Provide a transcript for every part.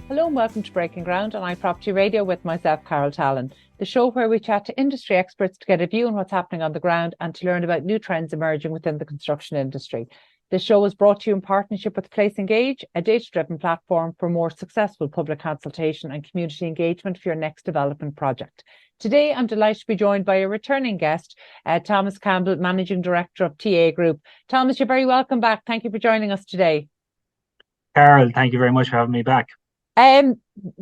Hello and welcome to Breaking Ground on iPropertyRadio with myself, Carol Tallon, the show where we chat to industry experts to get a view on what's happening on the ground and to learn about new trends emerging within the construction industry. This show is brought to you in partnership with Place Engage, a data-driven platform for more successful public consultation and community engagement for your next development project. Today, I'm delighted to be joined by a returning guest, Thomas Campbell, Managing Director of TA Group. Thomas, you're very welcome back. Thank you for joining us today. Carol, thank you very much for having me back.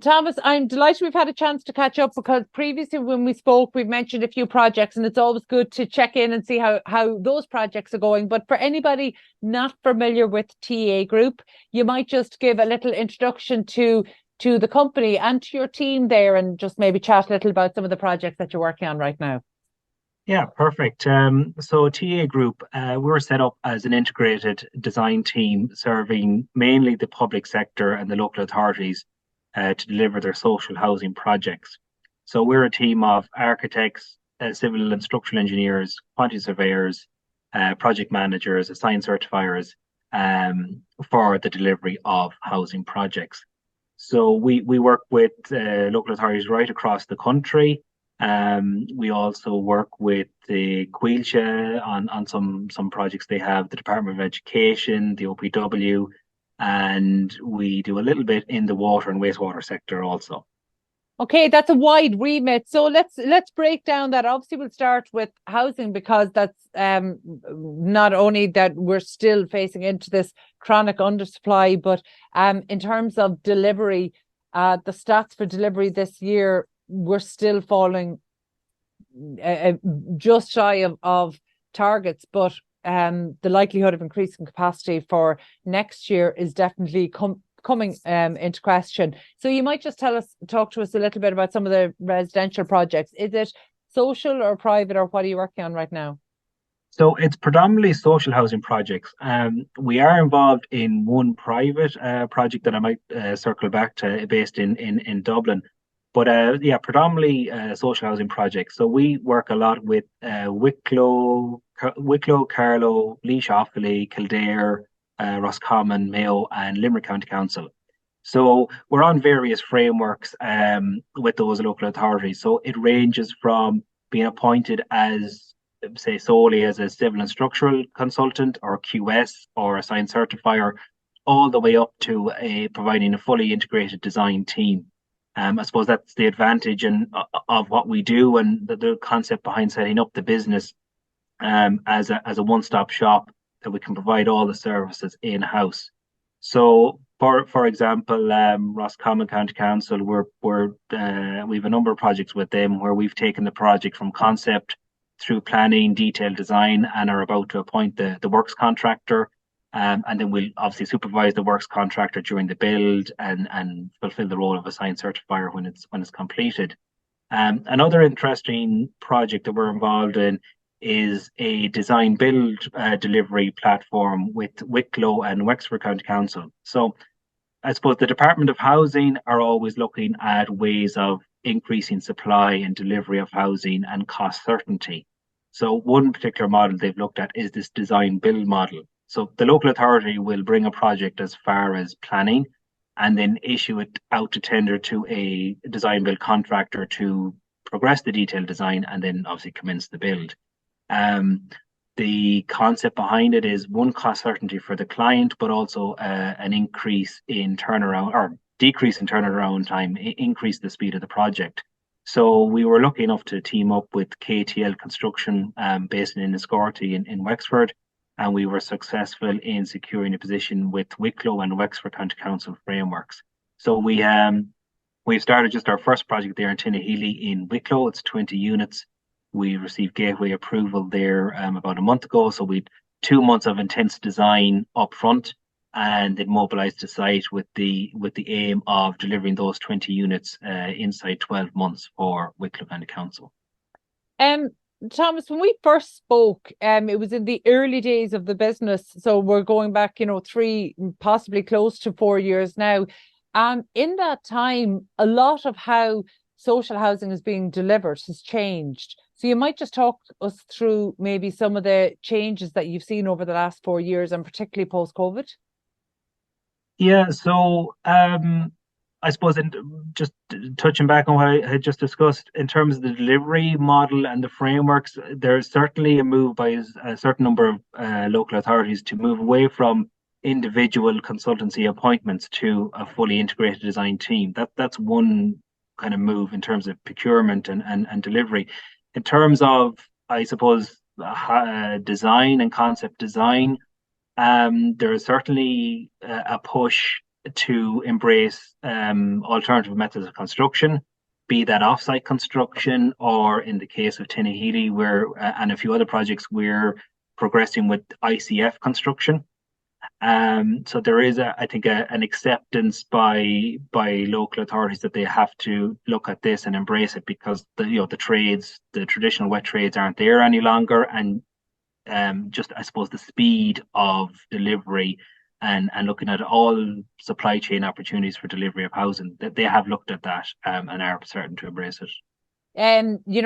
Thomas, I'm delighted we've had a chance to catch up because previously when we spoke, we've mentioned a few projects and it's always good to check in and see how those projects are going. But for anybody not familiar with TA Group, you might just give a little introduction to the company and to your team there and just maybe chat a little about some of the projects that you're working on right now. Yeah, perfect. So TA Group, we're set up as an integrated design team serving mainly the public sector and the local authorities to deliver their social housing projects. So we're a team of architects, civil and structural engineers, quantity surveyors, project managers, assigned certifiers for the delivery of housing projects. So we work with local authorities right across the country. We also work with the Coilse on some projects they have, the Department of Education, the OPW, and we do a little bit in the water and wastewater sector also. Okay, that's a wide remit. So let's break down that. Obviously, we'll start with housing because that's not only that we're still facing into this chronic undersupply, but in terms of delivery, the stats for delivery this year, we're still falling just shy of targets, but the likelihood of increasing capacity for next year is definitely coming into question. So you might just talk to us a little bit about some of the residential projects. Is it social or private, or what are you working on right now? So it's predominantly social housing projects. We are involved in one private project that I might circle back to, based in Dublin. But yeah, predominantly social housing projects. So we work a lot with Wicklow, Carlow, Laois County, Kildare, Roscommon, Mayo, and Limerick County Council. So we're on various frameworks with those local authorities. So it ranges from being appointed as, say, solely as a civil and structural consultant or QS or assigned certifier, all the way up to providing a fully integrated design team. I suppose that's the advantage of what we do, and the concept behind setting up the business as a one-stop shop, that we can provide all the services in-house. So, for example, Roscommon County Council, we have a number of projects with them where we've taken the project from concept through planning, detailed design, and are about to appoint the works contractor. And then we'll obviously supervise the works contractor during the build and fulfill the role of assigned certifier when it's completed. Another interesting project that we're involved in is a design build delivery platform with Wicklow and Wexford County Council. So I suppose the Department of Housing are always looking at ways of increasing supply and delivery of housing and cost certainty. So one particular model they've looked at is this design build model. So the local authority will bring a project as far as planning and then issue it out to tender to a design build contractor to progress the detailed design and then obviously commence the build. The concept behind it is one, cost certainty for the client, but also an increase in turnaround or decrease in turnaround time, increase the speed of the project. So we were lucky enough to team up with KTL Construction based in Enniscorthy in Wexford. And we were successful in securing a position with Wicklow and Wexford County Council frameworks. So we've started just our first project there in Tinahely in Wicklow. It's 20 units. We received gateway approval there about a month ago. So we'd 2 months of intense design up front, and then mobilized to site with the aim of delivering those 20 units inside 12 months for Wicklow County Council. Thomas, when we first spoke, it was in the early days of the business. So we're going back, 3, possibly close to 4 years now. In that time, a lot of how social housing is being delivered has changed. So you might just talk us through maybe some of the changes that you've seen over the last 4 years and particularly post-COVID. Yeah, so I suppose, just touching back on what I had just discussed, in terms of the delivery model and the frameworks, there's certainly a move by a certain number of local authorities to move away from individual consultancy appointments to a fully integrated design team. That's one kind of move in terms of procurement and delivery. In terms of, I suppose, design and concept design, there is certainly a push to embrace alternative methods of construction, be that offsite construction, or in the case of Tinahely, where and a few other projects, we're progressing with ICF construction. So there is, I think, an acceptance by local authorities that they have to look at this and embrace it, because the trades, the traditional wet trades, aren't there any longer, and just, I suppose, the speed of delivery and looking at all supply chain opportunities for delivery of housing, that they have looked at that and are certain to embrace it.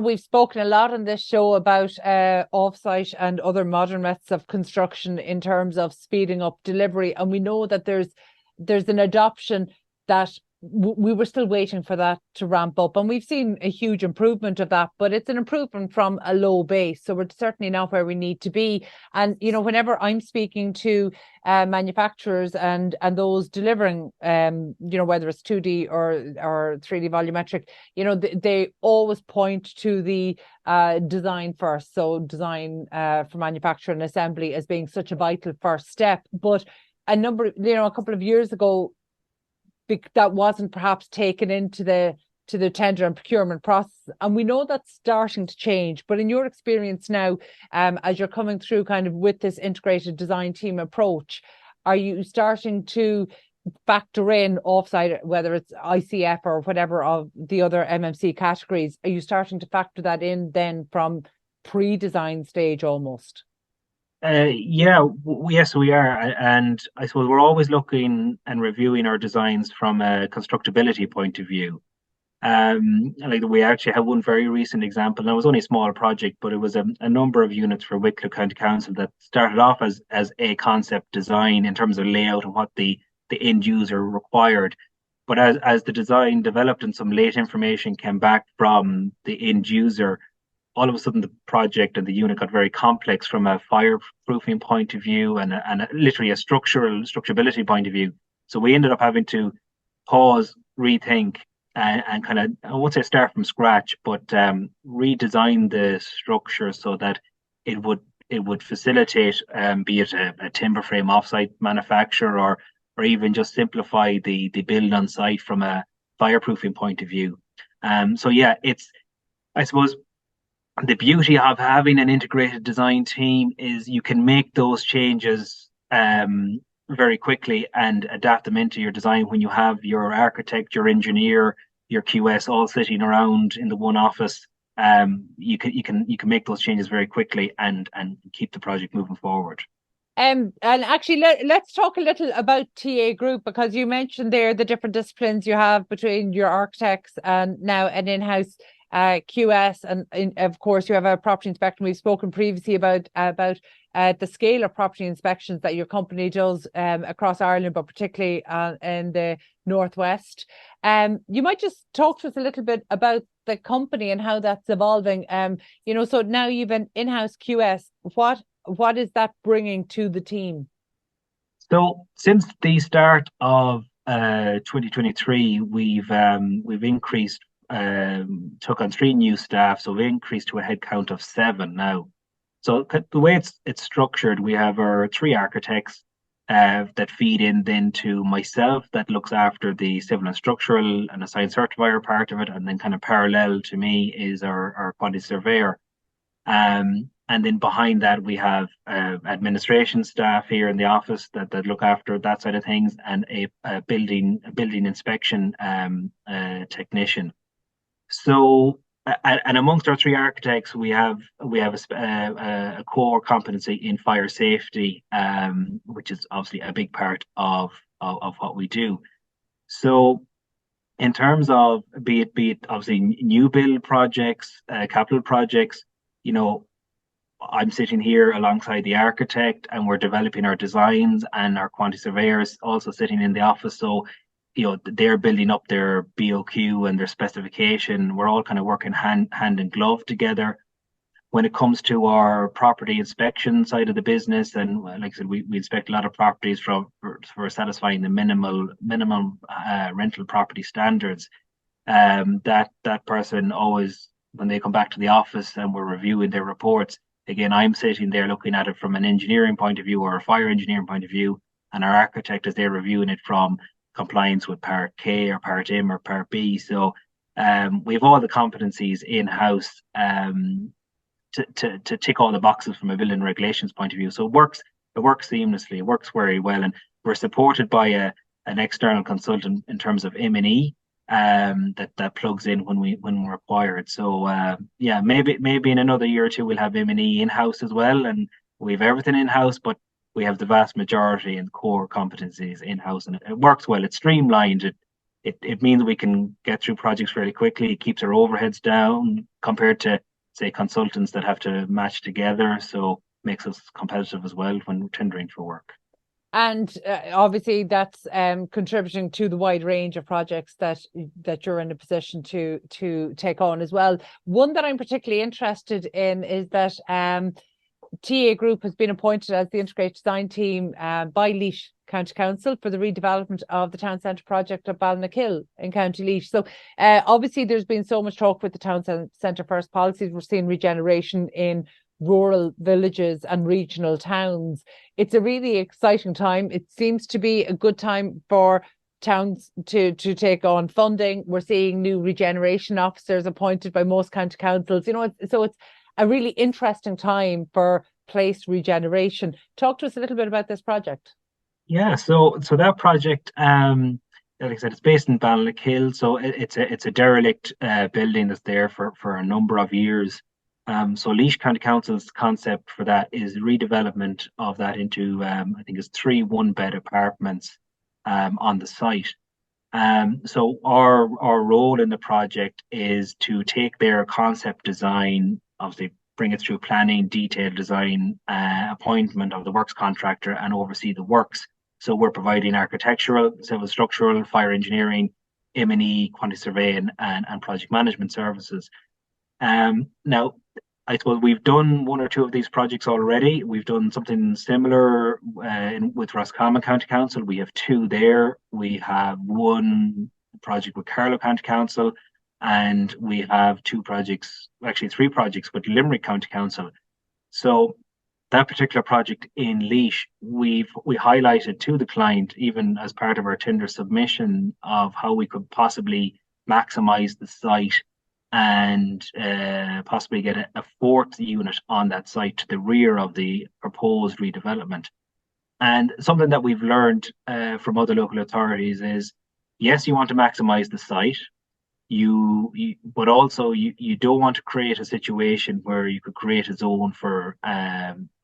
We've spoken a lot on this show about offsite and other modern methods of construction in terms of speeding up delivery, and we know that there's an adoption that we were still waiting for that to ramp up, and we've seen a huge improvement of that, but it's an improvement from a low base, so we're certainly not where we need to be. And whenever I'm speaking to manufacturers and those delivering whether it's 2D or 3D volumetric, they always point to the design first, so design for manufacture and assembly as being such a vital first step. But a couple of years ago, that wasn't perhaps taken into the tender and procurement process, and we know that's starting to change. But in your experience now, as you're coming through kind of with this integrated design team approach, are you starting to factor in offsite, whether it's ICF or whatever of the other MMC categories? Are you starting to factor that in then from pre-design stage almost? Yes, we are, and I suppose we're always looking and reviewing our designs from a constructability point of view. Like, we actually have one very recent example. Now, it was only a small project, but it was a number of units for Wicklow County Council that started off as a concept design in terms of layout and what the end user required. But as the design developed and some late information came back from the end user, all of a sudden the project and the unit got very complex from a fireproofing point of view and literally a structurability point of view. So we ended up having to pause, rethink, and kind of, I won't say start from scratch, but redesign the structure so that it would facilitate, be it a timber frame offsite manufacture, or even just simplify the build on site from a fireproofing point of view. So yeah, it's, I suppose, the beauty of having an integrated design team is you can make those changes very quickly and adapt them into your design when you have your architect, your engineer, your QS all sitting around in the one office. You can make those changes very quickly and keep the project moving forward. And actually, let's talk a little about TA Group, because you mentioned there the different disciplines you have between your architects and now an in-house QS, and of course you have a property inspector. We've spoken previously about the scale of property inspections that your company does across Ireland, but particularly in the Northwest. You might just talk to us a little bit about the company and how that's evolving. So now you've an in-house QS. What is that bringing to the team? So since the start of 2023, we've increased. Took on 3 new staff, so we increased to a head count of 7 now. So the way it's structured, we have our 3 architects that feed in then to myself, that looks after the civil and structural and a site certifier part of it, and then kind of parallel to me is our quantity surveyor. And then behind that we have administration staff here in the office that look after that side of things, and a building inspection technician. So, and amongst our 3 architects, we have a core competency in fire safety, which is obviously a big part of what we do. So, in terms of be it obviously new build projects, capital projects, I'm sitting here alongside the architect, and we're developing our designs, and our quantity surveyors also sitting in the office. So they're building up their BOQ and their specification. We're all kind of working hand in glove together. When it comes to our property inspection side of the business, and like I said, we inspect a lot of properties for satisfying the minimum rental property standards. That person always, when they come back to the office and we're reviewing their reports, again, I'm sitting there looking at it from an engineering point of view or a fire engineering point of view, and our architect is there reviewing it from compliance with Part K or Part M or Part B. So we have all the competencies in-house to tick all the boxes from a building regulations point of view. So it works seamlessly, it works very well, and we're supported by an external consultant in terms of M&E that plugs in when we're required. So maybe in another year or two we'll have M&E in-house as well, and we have everything in-house, but we have the vast majority and core competencies in-house, and it works well. It's streamlined. It means we can get through projects fairly quickly. It keeps our overheads down compared to, say, consultants that have to match together. So makes us competitive as well when tendering for work. And obviously that's contributing to the wide range of projects that you're in a position to take on as well. One that I'm particularly interested in is that TA Group has been appointed as the integrated design team by Laois County Council for the redevelopment of the town centre project of Ballinakill in County Laois. So obviously there's been so much talk with the town centre first policies. We're seeing regeneration in rural villages and regional towns. It's a really exciting time. It seems to be a good time for towns to take on funding. We're seeing new regeneration officers appointed by most county councils. So it's a really interesting time for place regeneration. Talk to us a little bit about this project. Yeah, so that project, like I said, it's based in Ballinakill. So it's a derelict building that's there for a number of years. So Laois County Council's concept for that is redevelopment of that into I think it's 3 one-bed apartments on the site. So our role in the project is to take their concept design, obviously bring it through planning, detailed design, appointment of the works contractor, and oversee the works. So we're providing architectural, civil structural, fire engineering, M&E, quantity surveying, and project management services. Now, I suppose we've done 1 or 2 of these projects already. We've done something similar with Roscommon County Council. We have 2 there. We have 1 project with Carol County Council, and we have 2 projects, actually 3 projects with Limerick County Council. So that particular project in Laois, we highlighted to the client, even as part of our tender submission, of how we could possibly maximise the site and possibly get a 4th unit on that site to the rear of the proposed redevelopment. And something that we've learned from other local authorities is, yes, you want to maximise the site, but also you don't want to create a situation where you could create a zone for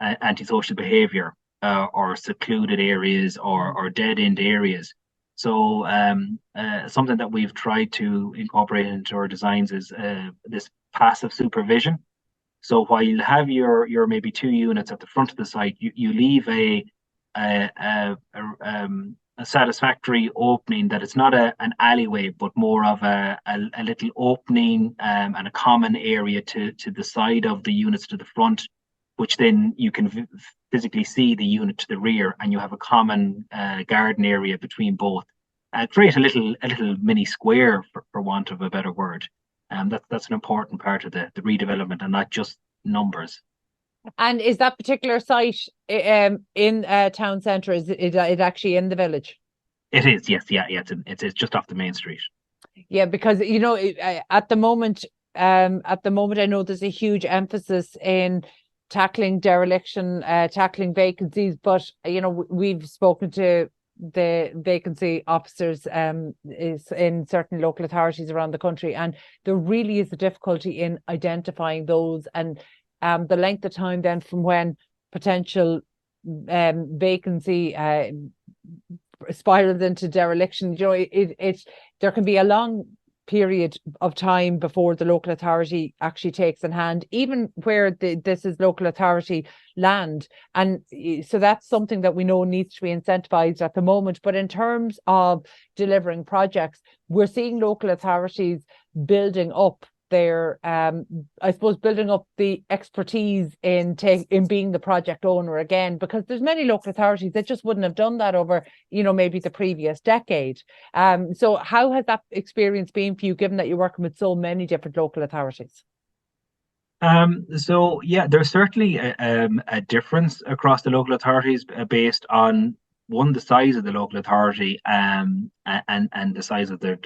antisocial behaviour or secluded areas or dead-end areas. So something that we've tried to incorporate into our designs is this passive supervision. So while you have your maybe 2 units at the front of the site, you leave a satisfactory opening, that it's not an alleyway, but more of a little opening and a common area to the side of the units to the front, which then you can physically see the unit to the rear, and you have a common garden area between both. Create a little mini square, for want of a better word. That's an important part of the redevelopment, and not just numbers. And is that particular site in town centre? Is it actually in the village? It is, yes, yeah. It's just off the main street. Yeah, because at the moment, I know there's a huge emphasis in tackling dereliction, tackling vacancies. But we've spoken to the vacancy officers is in certain local authorities around the country, and there really is a difficulty in identifying those, and the length of time then from when potential vacancy spirals into dereliction. There can be a long period of time before the local authority actually takes in hand, even where this is local authority land. And so that's something that we know needs to be incentivized at the moment. But in terms of delivering projects, we're seeing local authorities building up their I suppose building up the expertise in being the project owner again, because there's many local authorities that just wouldn't have done that over, maybe the previous decade. So how has that experience been for you, given that you're working with so many different local authorities? So yeah, there's certainly a difference across the local authorities based on one, the size of the local authority, and the size of their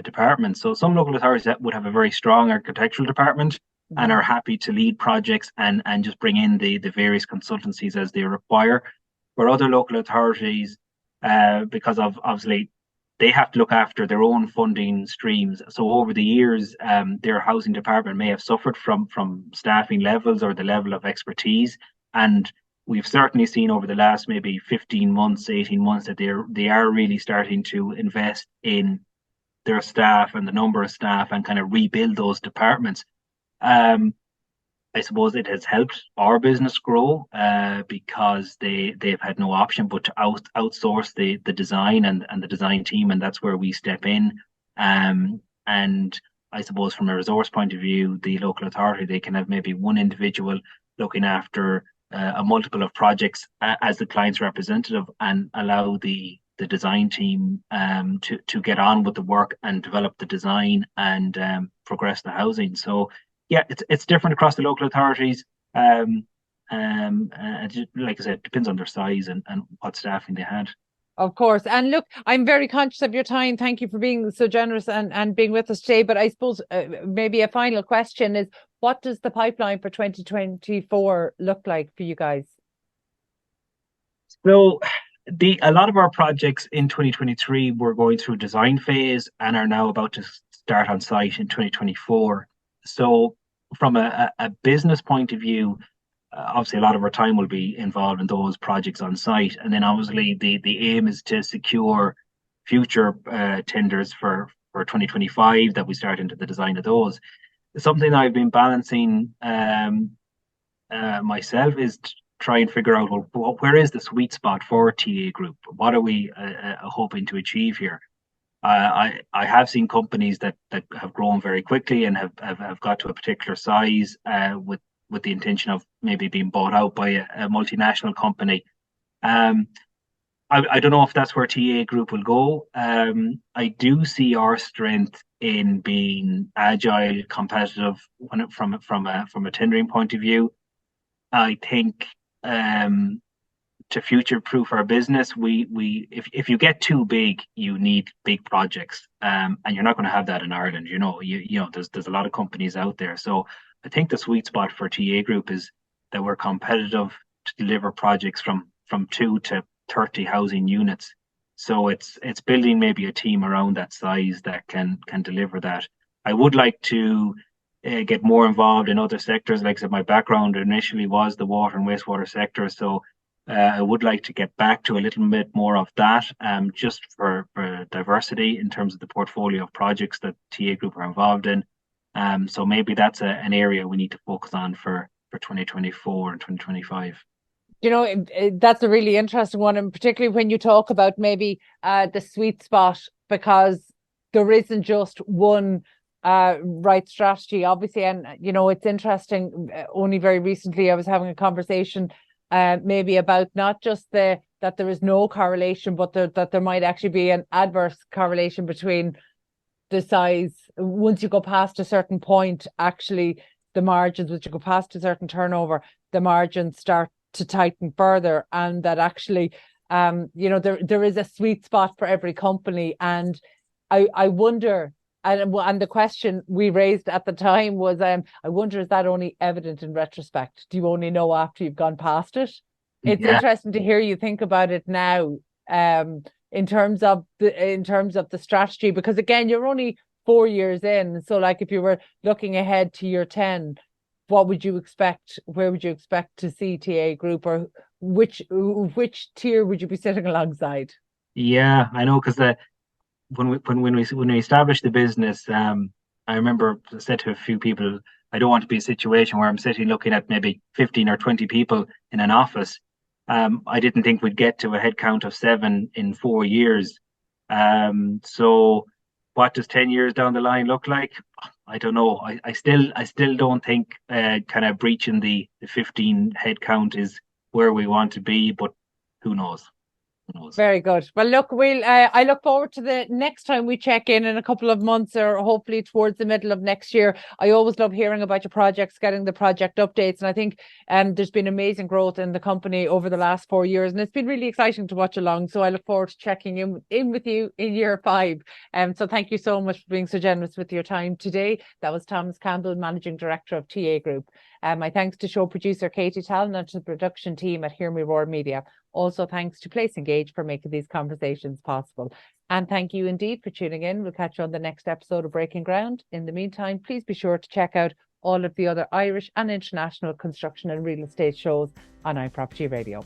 department. So some local authorities that would have a very strong architectural department and are happy to lead projects and just bring in the various consultancies as they require. Where other local authorities, because of obviously they have to look after their own funding streams. So over the years, their housing department may have suffered from staffing levels or the level of expertise. And we've certainly seen over the last maybe 15 months, 18 months that they are really starting to invest in their staff and the number of staff and kind of rebuild those departments. I suppose it has helped our business grow because they've had no option but to outsource the design and the design team, and that's where we step in. And I suppose from a resource point of view, the local authority, they can have maybe one individual looking after a multiple of projects as the client's representative, and allow the design team to get on with the work and develop the design and progress the housing. So yeah, it's different across the local authorities. Like I said, it depends on their size and what staffing they had. Of course. And look, I'm very conscious of your time. Thank you for being so generous and being with us today. But I suppose maybe a final question is, what does the pipeline for 2024 look like for you guys? So a lot of our projects in 2023 were going through design phase and are now about to start on site in 2024. So from a business point of view, obviously a lot of our time will be involved in those projects on site. And then obviously the aim is to secure future tenders for 2025 that we start into the design of those. Something I've been balancing myself is to try and figure out, well, where is the sweet spot for TA Group? What are we hoping to achieve here? I have seen companies that have grown very quickly and have got to a particular size with the intention of maybe being bought out by a multinational company. I don't know if that's where TA Group will go. I do see our strength in being agile, competitive from a tendering point of view. I think to future-proof our business, if you get too big, you need big projects, and you're not going to have that in Ireland. There's a lot of companies out there. So I think the sweet spot for TA Group is that we're competitive to deliver projects from 2 to 30 housing units. So it's building maybe a team around that size that can deliver that. I would like to get more involved in other sectors. Like I said, my background initially was the water and wastewater sector, so I would like to get back to a little bit more of that, just for diversity in terms of the portfolio of projects that TA Group are involved in. So maybe that's an area we need to focus on for 2024 and 2025. That's a really interesting one, and particularly when you talk about maybe the sweet spot, because there isn't just one right strategy, obviously. And it's interesting, only very recently I was having a conversation maybe about not just that there is no correlation, but that there might actually be an adverse correlation between the size. Once you go past a certain point, actually the margins, once you go past a certain turnover, the margins start to tighten further, and that actually there is a sweet spot for every company. And I wonder, and the question we raised at the time was, I wonder, is that only evident in retrospect? Do you only know after you've gone past it? It's interesting to hear you think about it now, in terms of the strategy, because again, you're only 4 years in. So like, if you were looking ahead to year 10, what would you expect? Where would you expect to see TA Group, or which tier would you be sitting alongside? Yeah, I know, because when we established the business, I remember I said to a few people, I don't want to be a situation where I'm sitting looking at maybe 15 or 20 people in an office. I didn't think we'd get to a head count of 7 in 4 years. So what does 10 years down the line look like? I don't know. I still don't think kind of breaching the 15 head count is where we want to be, but who knows? Very good. Well, look, I look forward to the next time we check in a couple of months, or hopefully towards the middle of next year. I always love hearing about your projects, getting the project updates. And I think there's been amazing growth in the company over the last 4 years. And it's been really exciting to watch along. So I look forward to checking in with you in year 5. So thank you so much for being so generous with your time today. That was Thomas Campbell, Managing Director of TA Group. My thanks to show producer Katie Tallon and to the production team at Hear Me Roar Media. Also thanks to Place Engage for making these conversations possible. And thank you indeed for tuning in. We'll catch you on the next episode of Breaking Ground. In the meantime, please be sure to check out all of the other Irish and international construction and real estate shows on iProperty Radio.